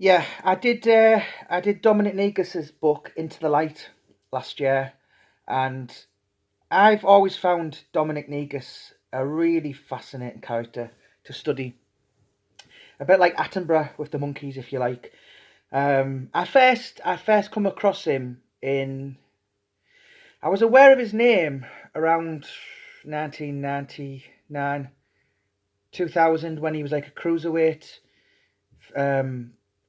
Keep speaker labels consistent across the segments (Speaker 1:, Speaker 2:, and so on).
Speaker 1: Yeah, I did Dominic Negus's book Into the Light last year, and I've always found Dominic Negus a really fascinating character to study. A bit like Attenborough with the monkeys, if you like. I first come across him in. I was aware of his name around 1999, 2000, when he was like a cruiserweight,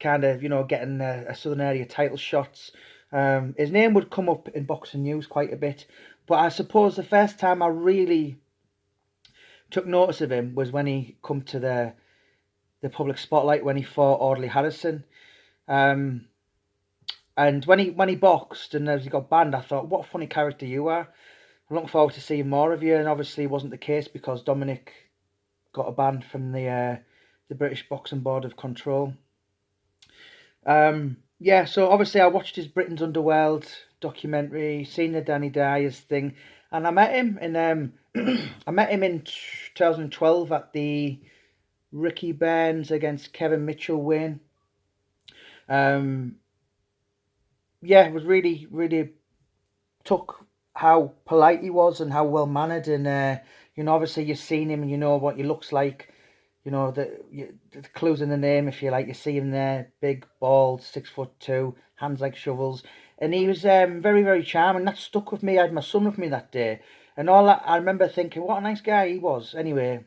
Speaker 1: kind of, getting a Southern Area title shots. His name would come up in boxing news quite a bit, but I suppose the first time I really took notice of him was when he come to the public spotlight when he fought Audley Harrison. Um, and when he boxed and as he got banned, I thought, what a funny character you are. I'm looking forward to seeing more of you. And obviously, it wasn't the case because Dominic got a ban from the British Boxing Board of Control. Yeah, so obviously I watched his Britain's Underworld documentary, seen the Danny Dyer's thing, and I met him in I met him in 2012 at the Ricky Burns against Kevin Mitchell win. Um, yeah, it was really took how polite he was and how well mannered, and obviously you've seen him and you know what he looks like. The clues in the name, if you like. You see him there, big, bald, 6'2", hands like shovels, and he was very charming. That stuck with me. I had my son with me that day, and all that. I remember thinking, what a nice guy he was. Anyway,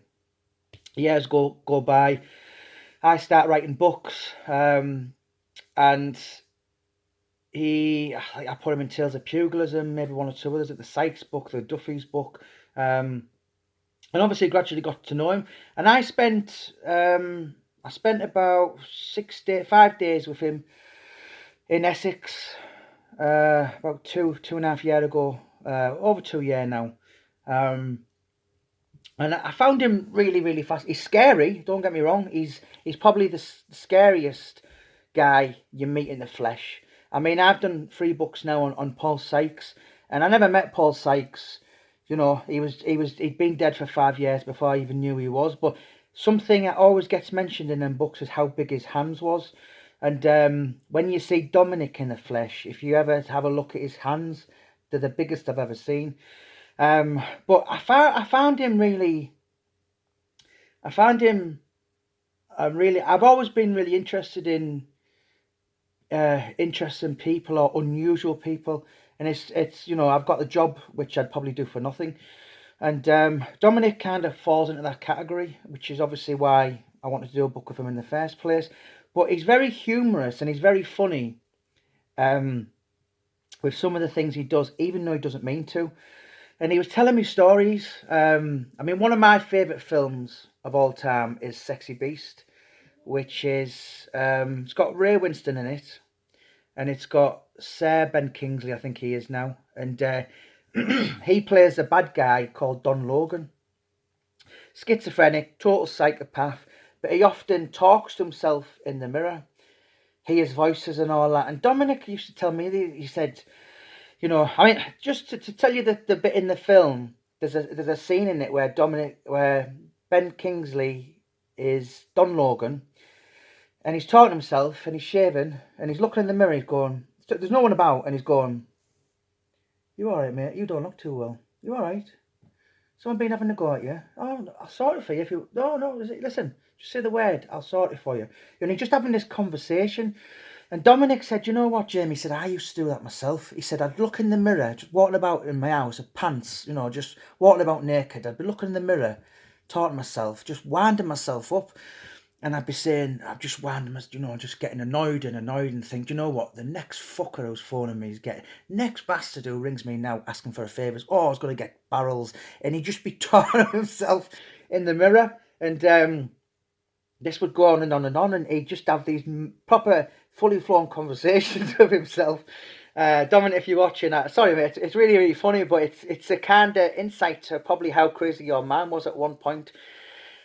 Speaker 1: years go by. I start writing books, and I put him in Tales of Pugilism, maybe one or two others, at the Sykes book, the Duffy's book. And obviously gradually got to know him. And I spent about 5 days with him in Essex, about two and a half year ago, over 2 year now. Um, and I found him really fast. He's scary. Don't get me wrong. He's probably the scariest guy you meet in the flesh. I mean, I've done 3 books now on Paul Sykes, and I never met Paul Sykes. He'd been dead for 5 years before I even knew he was. But something that always gets mentioned in them books is how big his hands was. And when you see Dominic in the flesh, if you ever have a look at his hands, they're the biggest I've ever seen. But I found him really. I found him really. I've always been really interested in interesting people or unusual people, and it's I've got a job which I'd probably do for nothing. And Dominic kind of falls into that category, which is obviously why I wanted to do a book with him in the first place. But he's very humorous and he's very funny um, with some of the things he does, even though he doesn't mean to. And he was telling me stories. I mean, one of my favourite films of all time is Sexy Beast, which is it's got Ray Winston in it, and it's got Sir Ben Kingsley, I think he is now, and he plays a bad guy called Don Logan. Schizophrenic, total psychopath, but he often talks to himself in the mirror. He has voices and all that. And Dominic used to tell me, he said, I mean, just to tell you the bit in the film, there's a scene in it where Ben Kingsley is Don Logan, and he's talking to himself, and he's shaving, and he's looking in the mirror, he's going, there's no one about, and he's going, you alright, mate? You don't look too well. You alright? Someone been having a go at you? Oh, I'll sort it for you if you. No, listen, just say the word. I'll sort it for you. And he's just having this conversation. And Dominic said, you know what, Jamie? He said, I used to do that myself. He said, I'd look in the mirror, just walking about in my house, with pants, just walking about naked. I'd be looking in the mirror, talking to myself, just winding myself up. And I'd be saying, I'm just winding, just getting annoyed and think, you know what? The next fucker who's phoning me is getting, next bastard who rings me now asking for a favours, I was going to get barrels. And he'd just be talking to himself in the mirror. And this would go on and on and on. And he'd just have these proper, fully flown conversations with himself. Dominic, if you're watching that, sorry mate, it's really funny, but it's a kind of insight to probably how crazy your man was at one point.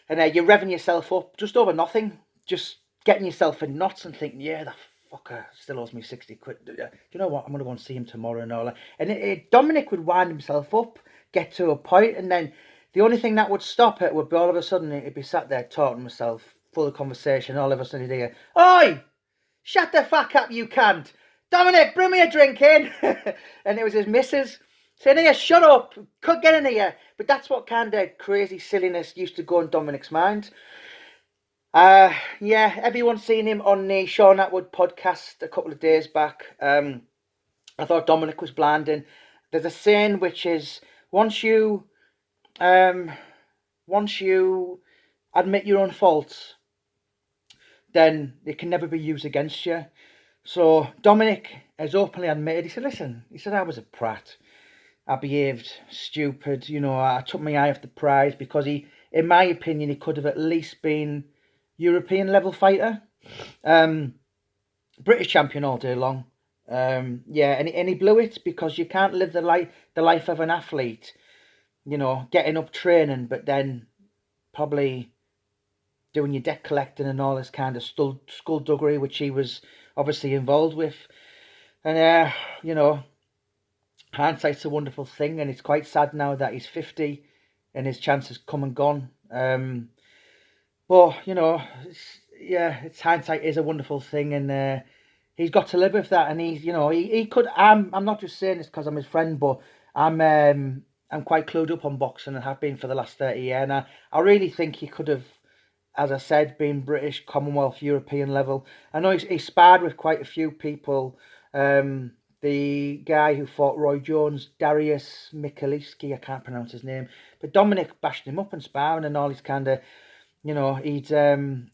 Speaker 1: And you're revving yourself up just over nothing, just getting yourself in knots and thinking, yeah, that fucker still owes me 60 quid. Do you know what? I'm going to go and see him tomorrow and all that. And Dominic would wind himself up, get to a point, and then the only thing that would stop it would be all of a sudden he'd be sat there talking to himself, full of conversation, all of a sudden he'd hear, oi! shut the fuck up, you cunt. Dominic, bring me a drink in. And it was his missus saying, here, shut up, could get in here. But that's what kind of crazy silliness used to go in Dominic's mind. Yeah, everyone's seen him on the Sean Atwood podcast a couple of days back. I thought Dominic was blinding. There's a saying which is once you admit your own faults, then it can never be used against you. So Dominic has openly admitted, he said, listen, he said, I was a prat. I behaved stupid, you know, I took my eye off the prize because he, in my opinion, he could have at least been European level fighter. British champion all day long. Yeah, and he blew it because you can't live the life of an athlete, you know, getting up training, but then probably doing your debt collecting and all this kind of skullduggery, which he was obviously involved with. And, you know, hindsight's a wonderful thing, and it's quite sad now that he's 50 and his chance has come and gone. But, you know, it's hindsight is a wonderful thing, and he's got to live with that. And he's, you know, he could. I'm not just saying this because I'm his friend, but I'm quite clued up on boxing and have been for the last 30 years. And I really think he could have, as I said, been British, Commonwealth, European level. I know he sparred with quite a few people. The guy who fought Roy Jones, Darius Mikulski, I can't pronounce his name, but Dominic bashed him up in sparring and all. He's kind of, you know, he's only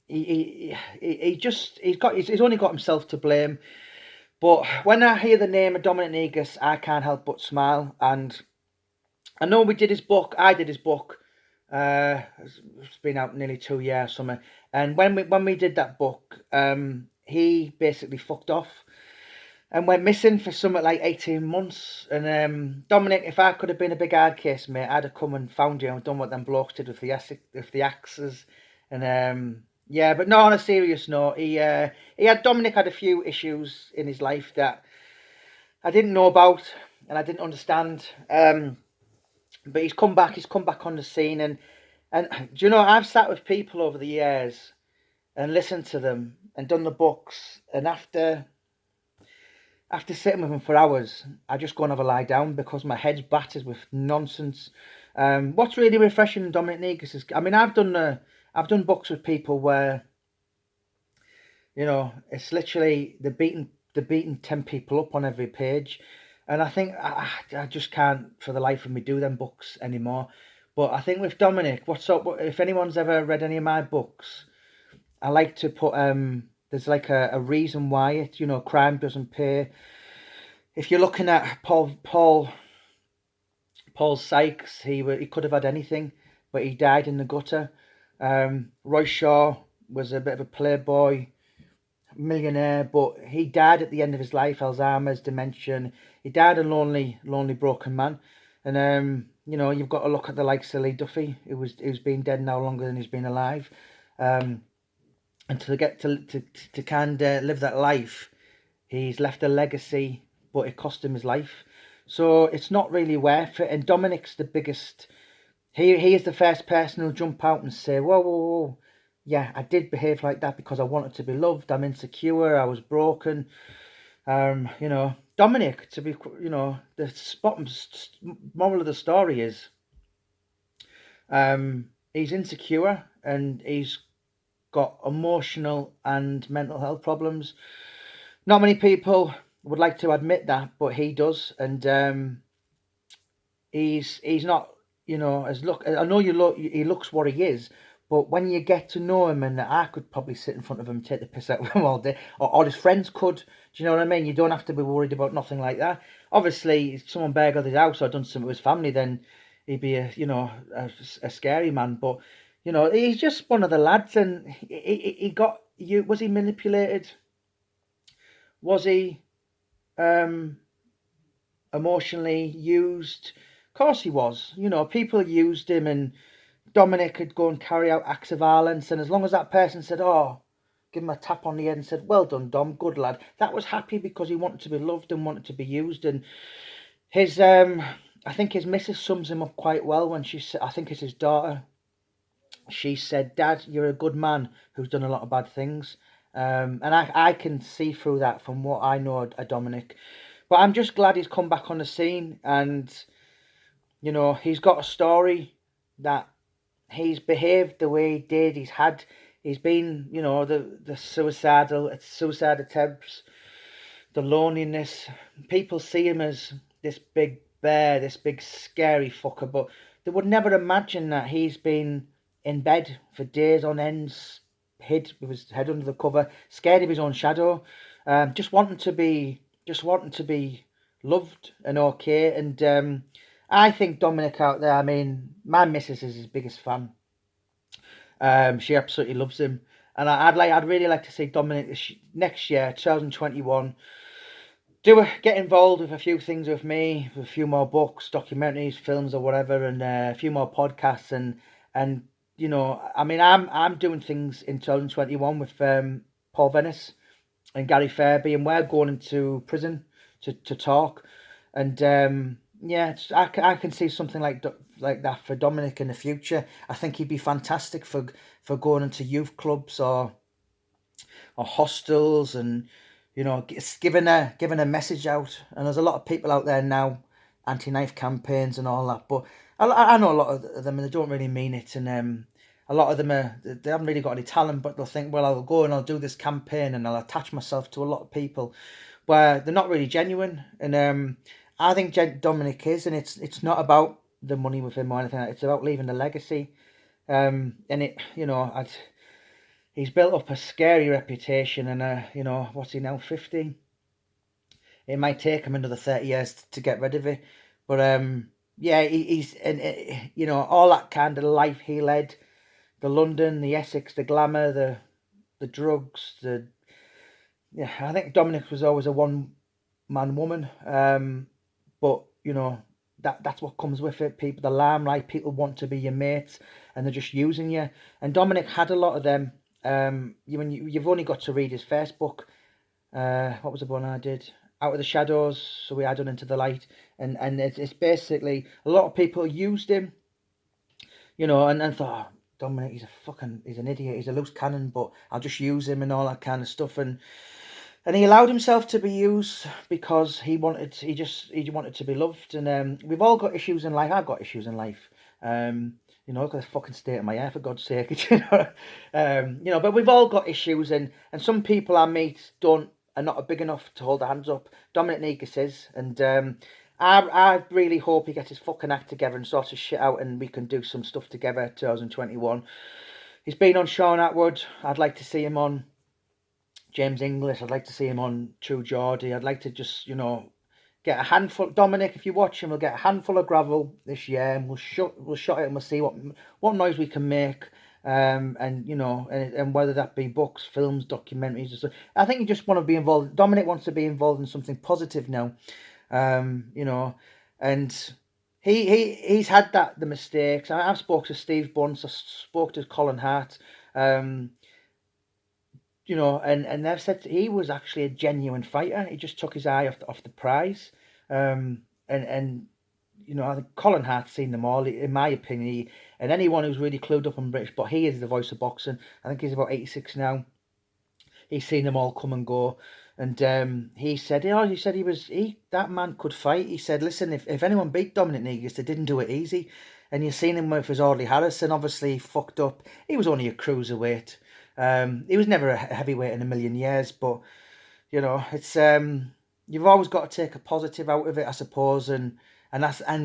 Speaker 1: got himself to blame. But when I hear the name of Dominic Negus, I can't help but smile. And I know I did his book. It's been out nearly 2 years, something. And when we did that book, he basically fucked off and went missing for something like 18 months. And Dominic, if I could have been a big hard case, mate, I'd have come and found you and done what them blokes did with the axes. And yeah, but no, on a serious note, Dominic had a few issues in his life that I didn't know about and I didn't understand. But he's come back on the scene, and do you know, I've sat with people over the years and listened to them and done the books, and after sitting with them for hours, I just go and have a lie down because my head's battered with nonsense. What's really refreshing in Dominic Negus is, I mean, I've done books with people where, you know, it's literally they're beating 10 people up on every page. And I think I just can't for the life of me do them books anymore. But I think with Dominic, if anyone's ever read any of my books, I like to put there's like a reason why it, you know, crime doesn't pay. If you're looking at Paul Sykes, he could have had anything, but he died in the gutter. Roy Shaw was a bit of a playboy, millionaire, but he died at the end of his life, Alzheimer's, dementia. He died a lonely broken man. And you know, you've got to look at the likes of Lee Duffy, who's been dead now longer than he's been alive. And to get to kind of live that life, he's left a legacy, but it cost him his life. So it's not really worth it. And Dominic's the biggest. He is the first person who'll jump out and say, whoa, yeah, I did behave like that because I wanted to be loved. I'm insecure. I was broken. You know, Dominic, to be, you know, the moral of the story is, he's insecure and he's got emotional and mental health problems. Not many people would like to admit that, but he does. And he's not, you know, I know he looks what he is, but when you get to know him, and I could probably sit in front of him and take the piss out of him all day, or his friends could. Do you know what I mean? You don't have to be worried about nothing like that. Obviously, if someone burgled his house or done something with his family, then he'd be a scary man. But you know, he's just one of the lads, and he got you. Was he manipulated? Was he emotionally used? Of course he was. You know, people used him, and Dominic could go and carry out acts of violence, and as long as that person said, oh, give him a tap on the head and said, well done, Dom, good lad, that was happy because he wanted to be loved and wanted to be used. And his I think his missus sums him up quite well when she said, I think it's his daughter, she said, Dad, you're a good man who's done a lot of bad things, And I can see through that from what I know of Dominic. But I'm just glad he's come back on the scene, and he's got a story that he's behaved the way he did. He's been, the suicide attempts, the loneliness. People see him as this big bear, this big scary fucker, but they would never imagine that he's been in bed for days on ends, hid with his head under the cover, scared of his own shadow, just wanting to be loved and okay. And I think Dominic out there. I mean, my missus is his biggest fan. She absolutely loves him, and I'd really like to see Dominic next year, 2021. Get involved with a few things with me, with a few more books, documentaries, films, or whatever, and a few more podcasts, and I mean, I'm doing things in 2021 with Paul Venice and Gary Fairby, and we're going into prison to talk, and yeah, I can see something like that for Dominic in the future. I think he'd be fantastic for going into youth clubs or hostels, and giving a message out. And there's a lot of people out there now, anti-knife campaigns and all that, but I know a lot of them, and they don't really mean it. And a lot of them they haven't really got any talent, but they'll think, well, I'll go and I'll do this campaign and I'll attach myself to a lot of people, where they're not really genuine. And I think Dominic is, and it's not about the money with him or anything. It's about leaving a legacy. And it, he's built up a scary reputation, and what's he now, 50? It might take him another 30 years to get rid of it. But yeah, he's, and all that kind of life he led, the London, the Essex, the glamour, the drugs, yeah, I think Dominic was always a one-man woman. But that's what comes with it. People, the limelight, people want to be your mates, and they're just using you. And Dominic had a lot of them. You've only got to read his first book. What was the one I did? Out of the Shadows, so we add on into the light, and it's basically a lot of people used him, and thought, oh, Dominic, he's an idiot, he's a loose cannon, but I'll just use him and all that kind of stuff, and he allowed himself to be used because he wanted to be loved. And we've all got issues in life. I've got issues in life. I've got a fucking state of my hair, for God's sake. But we've all got issues, and some people I meet are not big enough to hold their hands up. Dominic Negus is, and I really hope he gets his fucking act together and sorts his shit out, and we can do some stuff together 2021. He's been on Sean Atwood. I'd like to see him on James English. I'd like to see him on True Geordie. I'd like to just, get a handful. Dominic, if you watch him, we'll get a handful of gravel this year, and we'll shot it, and we'll see what noise we can make. And whether that be books, films, documentaries, or so. I think you just want to be involved. Dominic wants to be involved in something positive now. And he's had the mistakes. I've spoke to Steve Bunce. I spoke to Colin Hart. And they've said he was actually a genuine fighter. He just took his eye off the prize. I think Colin Hart's seen them all, in my opinion. And anyone who's really clued up on British, but he is the voice of boxing. I think he's about 86 now. He's seen them all come and go. And he said that man could fight. He said, listen, if anyone beat Dominic Negus, they didn't do it easy. And you've seen him with his Audley Harrison, obviously fucked up. He was only a cruiserweight. He was never a heavyweight in a million years, but it's you've always got to take a positive out of it, I suppose, and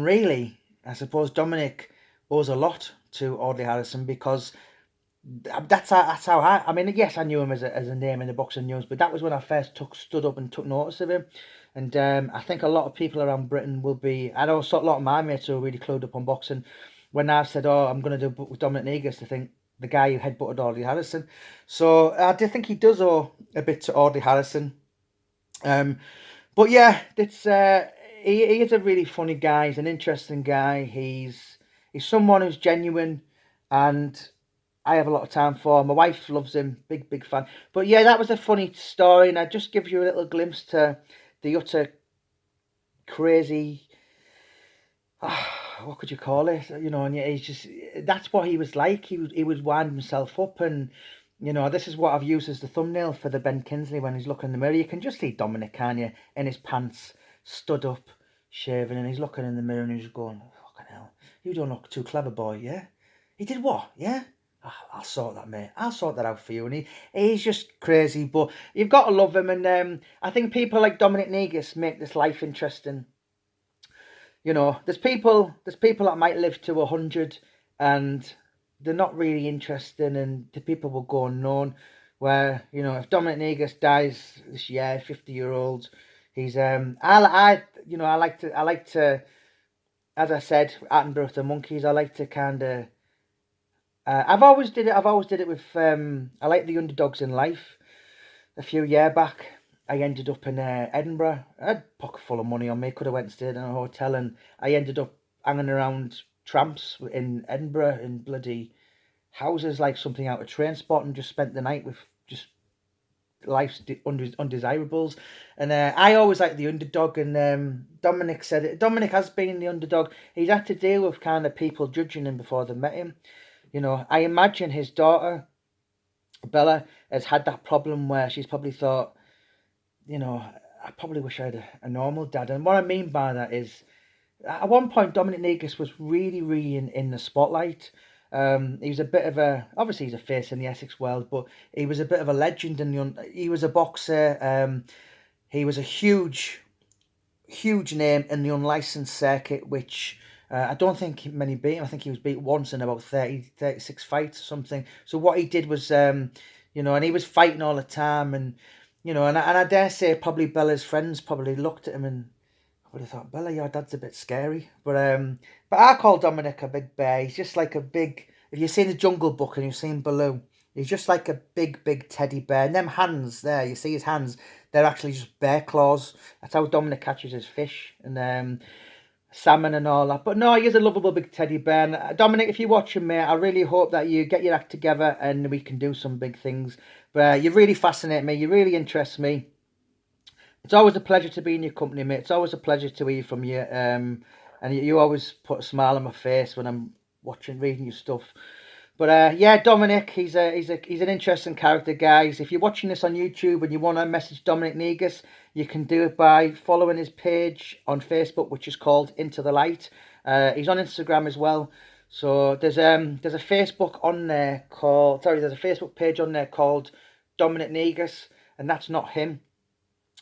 Speaker 1: really, I suppose Dominic owes a lot to Audley Harrison, because that's how I mean, yes, I knew him as a name in the boxing news, but that was when I first stood up and took notice of him. And I think a lot of people around Britain will be. I know a lot of my mates who are really clued up on boxing. When I've said, "Oh, I'm going to do a book with Dominic Negus," I think the guy who headbutted Audley Harrison. So I do think he does owe a bit to Audley Harrison. But yeah, it's he is a really funny guy. He's an interesting guy. He's someone who's genuine, and I have a lot of time for him. My wife loves him, big fan. But yeah, that was a funny story, and I just give you a little glimpse to the utter crazy. What could you call it? And he's just, that's what he was like. He would wind himself up, and You know, this is what I've used as the thumbnail for the Ben Kingsley when he's looking in the mirror. You can just see Dominic, can you, in his pants, stood up, shaving, and he's looking in the mirror and he's going, fucking hell, you don't look too clever, boy, yeah? He did what, yeah? I'll sort that, mate. I'll sort that out for you. And he's just crazy, but you've got to love him. And I think people like Dominic Negus make this life interesting. You know, there's people that might live to 100 and they're not really interesting, and the people will go unknown. Where, you know, if Dominic Negus dies this year, 50-year-old, he's I like to, as I said, Attenborough the Monkeys. I like to kind of I've always did it. With I like the underdogs in life. A few year back, I ended up in Edinburgh. I had a pocket full of money on me. Could have went and stayed in a hotel, and I ended up hanging around tramps in Edinburgh in bloody houses like something out of Train Spot, and just spent the night with just life's undesirables. And I always like the underdog. And Dominic said it. Dominic has been the underdog. He's had to deal with kind of people judging him before they met him. You know, I imagine his daughter Bella has had that problem where she's probably thought, you know, I probably wish I had a normal dad. And what I mean by that is, at one point, Dominic Negus was really, really in the spotlight. He was a bit of obviously he's a face in the Essex world, but he was a bit of a legend he was a boxer. He was a huge name in the unlicensed circuit, which I don't think many beat him. I think he was beat once in about 36 fights or something. So what he did was, you know, and he was fighting all the time, and you know, and I dare say probably Bella's friends probably looked at him and would have thought, Bella, your dad's a bit scary. But I call Dominic a big bear. He's just like a big. If you've seen the Jungle Book and you've seen Baloo, he's just like a big teddy bear. And them hands there, you see his hands, they're actually just bear claws. That's how Dominic catches his fish and salmon and all that. But no, he is a lovable big teddy bear. And Dominic, if you're watching, mate, I really hope that you get your act together and we can do some big things. But you really fascinate me. You really interest me. It's always a pleasure to be in your company, mate. It's always a pleasure to hear from you. And you always put a smile on my face when I'm reading your stuff. But yeah, Dominic, he's an interesting character, guys. If you're watching this on YouTube and you want to message Dominic Negus, you can do it by following his page on Facebook, which is called Into the Light. He's on Instagram as well. So there's a Facebook on there there's a Facebook page on there called Dominic Negus, and that's not him.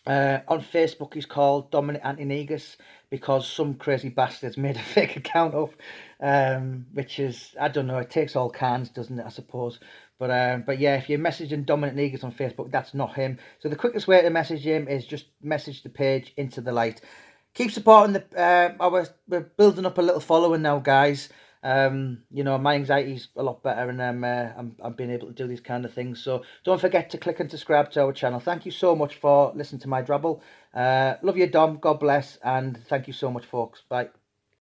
Speaker 1: On Facebook, he's called Dominic Negus because some crazy bastards made a fake account of, which is, I don't know, it takes all kinds, doesn't it, I suppose. But yeah, if you're messaging Dominic Negus on Facebook, that's not him. So the quickest way to message him is just message the page Into the Light. Keep supporting we're building up a little following now, guys. You know, my anxiety's a lot better, and I'm being able to do these kind of things. So don't forget to click and subscribe to our channel. Thank you so much for listening to my drabble. Love you, Dom. God bless, and thank you so much, folks. Bye.